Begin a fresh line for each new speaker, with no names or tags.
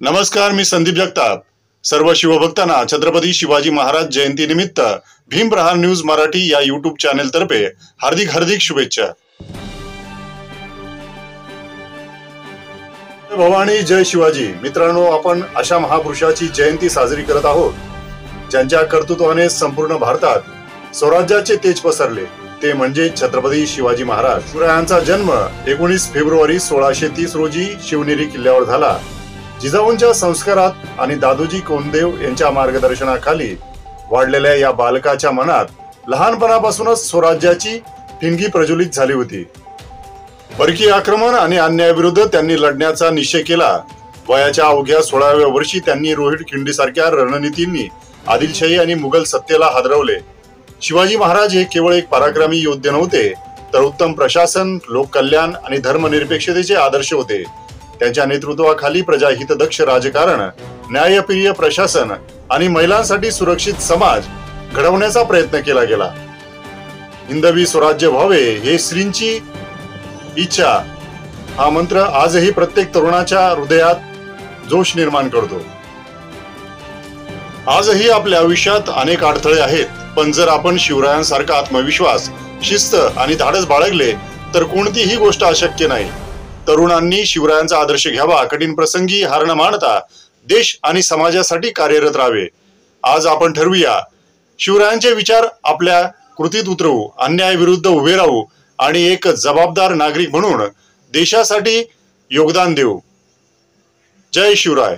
नमस्कार, मी संदीप जगताप। सर्व शिवभक्तांना छत्रपती शिवाजी महाराज जयंती निमित्त भीम प्रहार न्यूज मराठी या यूट्यूब चॅनल तर्फे हार्दिक शुभेच्छा। भवानी जय शिवाजी। मित्रांनो, आपण अशा महापुरुषाची जयंती साजरी करत आहोत ज्यांच्या कर्तृत्वाने संपूर्ण भारतात स्वराज्याचे तेज पसरले, ते म्हणजे छत्रपती शिवाजी महाराज। शिवरायांचा जन्म 19 फेब्रुवारी 1630 रोजी शिवनेरी किल्ल्यावर झाला। जिजाऊंच्या संस्कारात आणि दादोजी कोंडदेव यांच्या मार्गदर्शनाखाली वाढलेल्या या बालकाच्या मनात लहानपणापासूनच स्वराज्याची ठिणगी प्रज्वलित झाली होती। परकीय आक्रमण आणि अन्यायाविरुद्ध त्यांनी लढण्याचा निश्चय केला। वयाच्या अवघ्या 16व्या वर्षी त्यांनी रोहित खिंडीसारख्या रणनीतींनी आदिलशाही आणि मुघल सत्तेला हादरवले। शिवाजी महाराज हे केवळ एक पराक्रमी योद्धे नव्हते, तर उत्तम प्रशासन, लोककल्याण आणि धर्मनिरपेक्षतेचे आदर्श होते। त्यांच्या नेतृत्वाखाली प्रजाहितदक्ष राजकारण, न्यायप्रिय प्रशासन आणि महिलांसाठी सुरक्षित समाज घडवण्याचा प्रयत्न केला गेला। हिंदवी स्वराज्य व्हावे हे श्रींची इच्छा हा मंत्र आजही प्रत्येक तरुणाच्या हृदयात जोश निर्माण करतो। आजही आपल्या आयुष्यात अनेक अडथळे आहेत, पण जर आपण शिवरायांसारखा आत्मविश्वास, शिस्त आणि धाडस बाळगले तर कोणतीही गोष्ट अशक्य नाही। तरुणांनी शिवरायांचा आदर्श घ्यावा, कठीण प्रसंगी हार न मानता देश आणि समाजासाठी कार्यरत राहावे। आज आपण ठरवूया, शिवरायांचे विचार आपल्या कृतीत उतरवू, अन्यायाविरुद्ध उभे राहू आणि एक जबाबदार नागरिक म्हणून देशासाठी योगदान देऊ। जय शिवराय।